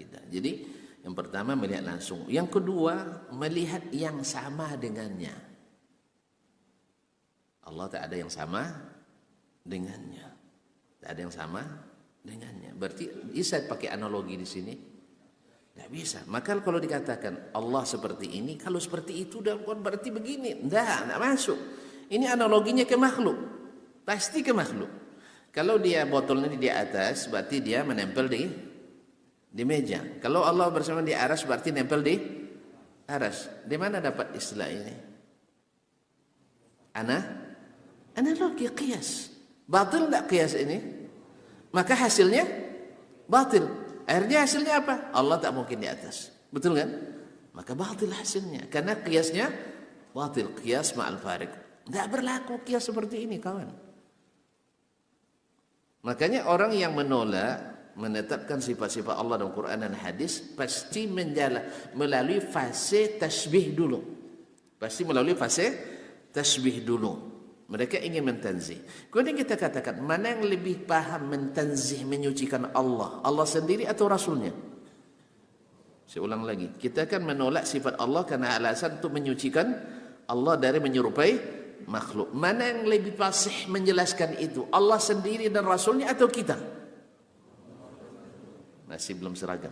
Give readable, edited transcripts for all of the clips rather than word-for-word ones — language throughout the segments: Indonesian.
kita. Jadi yang pertama melihat langsung, yang kedua melihat yang sama dengannya. Allah tak ada yang sama dengannya, tak ada yang sama dengannya. Berarti bisa pakai analogi di sini? Tidak bisa. Maka kalau dikatakan Allah seperti ini, kalau seperti itu berarti begini, tidak masuk. Ini analoginya ke makhluk, pasti ke makhluk. Kalau dia botolnya di atas, berarti dia menempel di meja. Kalau Allah bersama di aras, berarti nempel di aras. Di mana dapat istilah ini? Analogi, qiyas. Batil tidak qiyas ini? Maka hasilnya batil. Akhirnya hasilnya apa? Allah tak mungkin di atas. Betul kan? Maka batil hasilnya. Karena qiyasnya batil. Qiyas ma'al farik. Tidak berlaku qiyas seperti ini, kawan. Makanya orang yang menetapkan sifat-sifat Allah dalam Quran dan hadis pasti melalui fase tasbih dulu. Pasti melalui fase tasbih dulu. Mereka ingin mentanzih. Kemudian kita katakan, mana yang lebih paham mentanzih, menyucikan Allah? Allah sendiri atau Rasulnya? Saya ulang lagi. Kita akan menolak sifat Allah karena alasan untuk menyucikan Allah dari menyerupai makhluk. Mana yang lebih fasih menjelaskan itu? Allah sendiri dan Rasulnya atau kita? Masih belum seragam.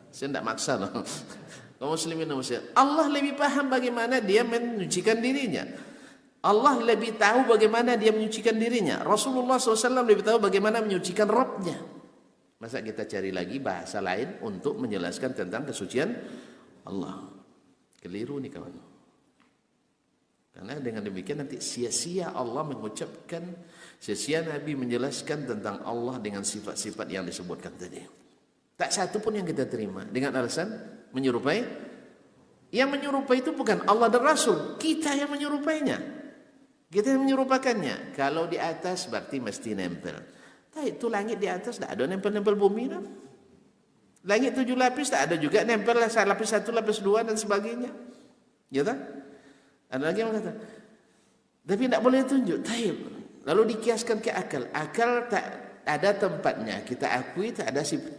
Saya tidak maksa loh. Kaum muslimin dan muslimat. Allah lebih paham bagaimana dia menyucikan dirinya. Allah lebih tahu bagaimana dia menyucikan dirinya. Rasulullah SAW lebih tahu bagaimana menyucikan Rabbnya. Masa kita cari lagi bahasa lain untuk menjelaskan tentang kesucian Allah? Keliru nih kawan. Karena dengan demikian nanti sia-sia Allah mengucapkan, sia-sia Nabi menjelaskan tentang Allah dengan sifat-sifat yang disebutkan tadi. Tak satu pun yang kita terima dengan alasan menyerupai. Yang menyerupai itu bukan Allah dan Rasul, kita yang menyerupainya. Kita yang menyerupakannya. Kalau di atas berarti mesti nempel. Itu langit di atas tak ada nempel-nempel bumi kan? Langit 7 lapis tak ada juga nempel lapis 1, lapis 2 dan sebagainya. Ya tak? Ada lagi yang kata, tapi tak boleh tunjuk. Lalu dikiaskan ke akal. Akal tak ada tempatnya. Kita akui tak ada sifat.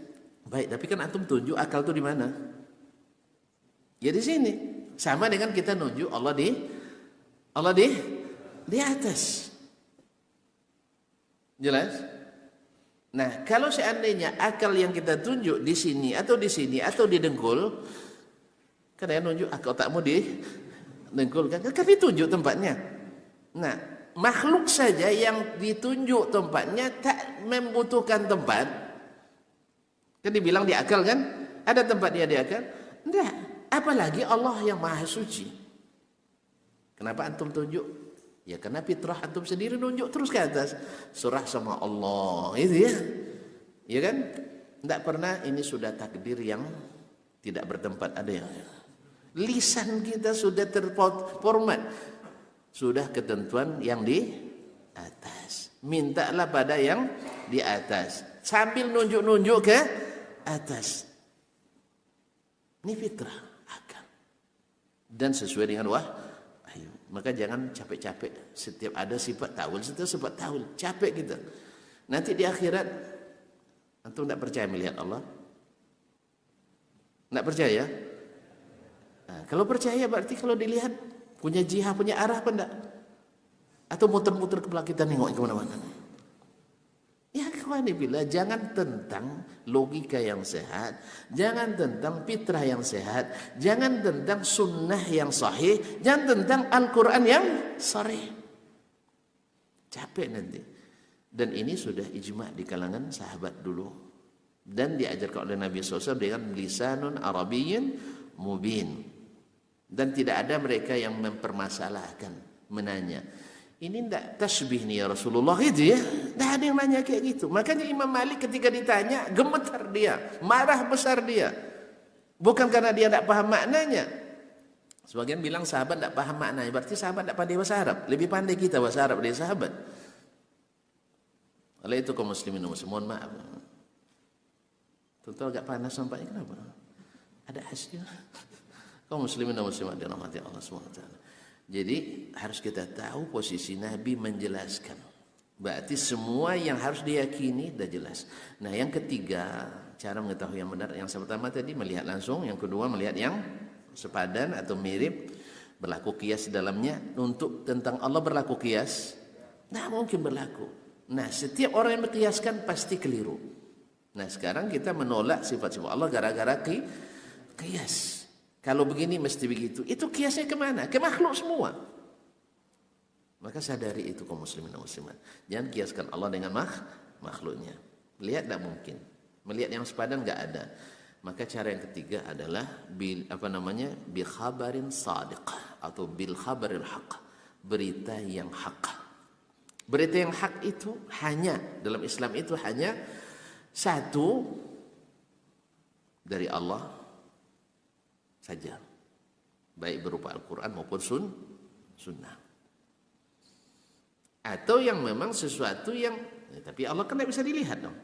Baik, tapi kan antum tunjuk akal itu di mana? Ya di sini. Sama dengan kita nunjuk Allah di atas. Jelas? Nah, kalau seandainya akal yang kita tunjuk di sini atau di dengkul, kan ya nunjuk akal takmu di dengkul kan ditunjuk tempatnya. Nah, makhluk saja yang ditunjuk tempatnya tak membutuhkan tempat. Kan dibilang di akal kan? Ada tempat dia di akal? Enggak. Apalagi Allah yang Maha Suci. Kenapa antum tunjuk? Ya karena fitrah antum sendiri nunjuk terus ke atas. Surah sama Allah. Itu ya. Ya kan? Tidak pernah ini sudah takdir yang tidak bertempat. Ada yang lisan kita sudah terformat. Sudah ketentuan yang di atas. Mintalah pada yang di atas. Sambil nunjuk-nunjuk ke atas. Ini fitrah. Akal. Dan sesuai dengan maka jangan capek-capek. Setiap ada sifat ta'wil, setiap sifat ta'wil. Capek kita. Nanti di akhirat, antum tidak percaya melihat Allah? Tidak percaya? Nah, kalau percaya berarti kalau dilihat, punya jihah, punya arah apa enggak? Atau muter-muter kepala kita nengok kemana-mana? Ya kawanillah, jangan tentang logika yang sehat, jangan tentang fitrah yang sehat, jangan tentang sunnah yang sahih, jangan tentang Al-Quran yang sahih. Capek nanti. Dan ini sudah ijma' di kalangan sahabat dulu. Dan diajarkan oleh Nabi SAW dengan lisanun Arabiyyin mubin. Dan tidak ada mereka yang mempermasalahkan, menanya. Ini tidak tasbih nih ya Rasulullah itu ya. Tidak ada yang nanya kayak gitu. Makanya Imam Malik ketika ditanya, gemetar dia. Marah besar dia. Bukan karena dia tidak paham maknanya. Sebagian bilang sahabat tidak paham maknanya. Berarti sahabat tidak pandai bahasa Arab. Lebih pandai kita bahasa Arab dari sahabat. Oleh itu kaum muslimin dan muslimat, mohon maaf. Tentu agak panas nampaknya. Kenapa? Ada asnya. Kaum muslimin dan muslimat dirahmati Allah SWT. Jadi harus kita tahu posisi Nabi menjelaskan. Berarti semua yang harus diyakini dah jelas. Nah, yang ketiga, cara mengetahui yang benar. Yang pertama tadi melihat langsung, yang kedua melihat yang sepadan atau mirip, berlaku qiyas dalamnya. Untuk tentang Allah berlaku qiyas, nah mungkin berlaku. Nah, setiap orang yang berkiaskan pasti keliru. Nah, sekarang kita menolak sifat-sifat Allah gara-gara qiyas. Kalau begini mesti begitu. Itu qiyasnya kemana? Ke makhluk semua. Maka sadari itu kaum muslimin dan muslimat. Jangan kiaskan Allah dengan makhluknya. Melihat tidak mungkin. Melihat yang sepadan enggak ada. Maka cara yang ketiga adalah bil khabarin sadiq atau bil khabaril haq. Berita yang hak. Berita yang hak itu hanya dalam Islam itu hanya satu dari Allah saja. Baik berupa Al-Qur'an maupun sunnah. Atau yang memang sesuatu yang tapi Allah kan tidak bisa dilihat dong.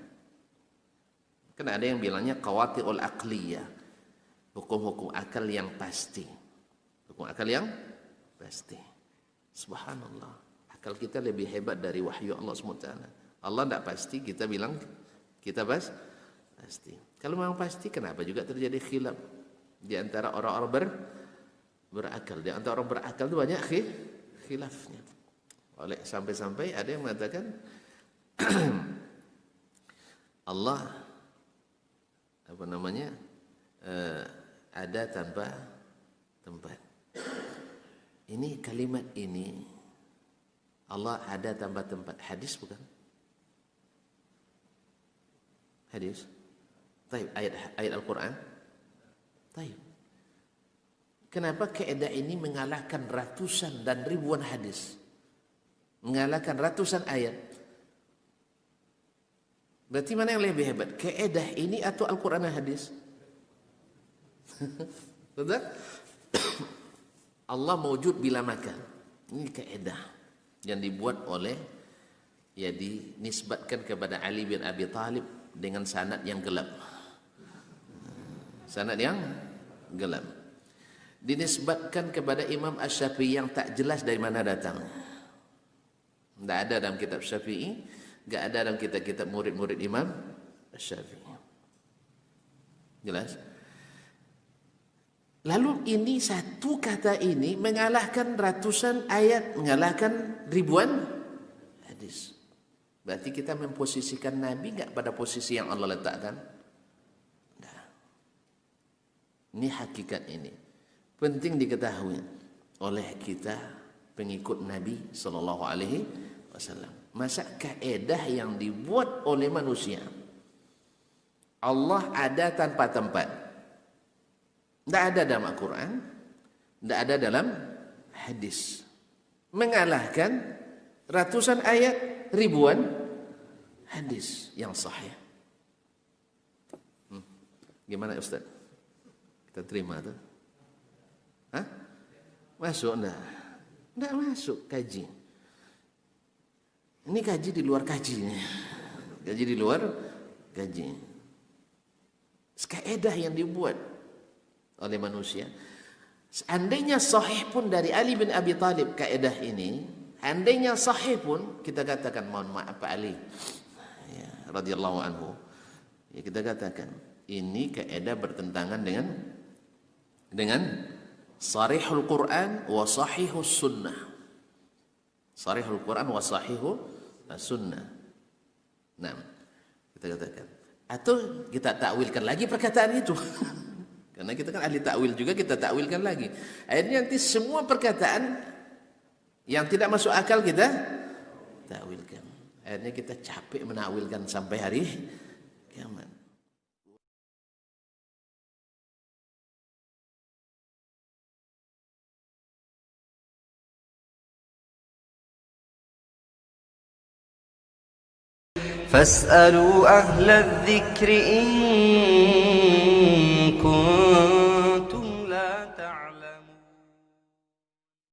Kan ada yang bilangnya qawati'ul aqliyah, hukum-hukum akal yang pasti. Hukum akal yang pasti. Subhanallah, akal kita lebih hebat dari wahyu Allah SWT. Allah tidak pasti, kita bilang kita pasti. Kalau memang pasti, kenapa juga terjadi khilaf di antara orang-orang berakal? Di antara orang berakal itu banyak khilafnya. Oleh sampai-sampai ada yang mengatakan Allah ada tanpa tempat. Ini kalimat ini Allah ada tanpa tempat. Hadis bukan? Hadis. Taib, ayat Al-Quran. Taib. Kenapa kaidah ini mengalahkan ratusan dan ribuan hadis? Mengalahkan ratusan ayat. Berarti mana yang lebih hebat? Kaidah ini atau Al-Quran dan hadis? Betul? Allah mewujud bila makan. Ini kaidah yang dibuat oleh, ya dinisbatkan kepada Ali bin Abi Thalib dengan sanad yang gelap. Sanad yang gelap. Dinisbatkan kepada Imam Asy-Syafi'i yang tak jelas dari mana datang. Tidak ada dalam kitab Syafi'i, tidak ada dalam kitab-kitab murid-murid Imam Syafi'i. Jelas? Lalu ini satu kata ini mengalahkan ratusan ayat, mengalahkan ribuan hadis. Berarti kita memposisikan Nabi enggak pada posisi yang Allah letakkan? Nah. Ini hakikat ini. Penting diketahui oleh kita pengikut Nabi sallallahu alaihi wasallam. Masa kaedah yang dibuat oleh manusia, Allah ada tanpa tempat. Tidak ada dalam Al-Quran, tidak ada dalam hadis. Mengalahkan ratusan ayat, ribuan hadis yang sahih. Gimana Ustaz? Kita terima tuh? Hah? Masuk enggak? Enggak masuk kaji. Ini kaji di luar kaji. Kaji di luar kaji. Kaedah yang dibuat oleh manusia. Seandainya sahih pun dari Ali bin Abi Thalib kaedah ini, andainya sahih pun kita katakan mohon maaf Pak Ali, ya, radhiyallahu anhu. Ya, kita katakan ini kaedah bertentangan dengan sarihul Quran wa sahihus sunnah. Sarihul Quran wa sahihus sunnah. Nah, kita katakan. Atau kita takwilkan lagi perkataan itu. Karena kita kan ahli takwil juga, kita takwilkan lagi. Akhirnya nanti semua perkataan yang tidak masuk akal kita takwilkan. Akhirnya kita capek menakwilkan sampai hari kiamat. فاسألوا أهل الذكر إن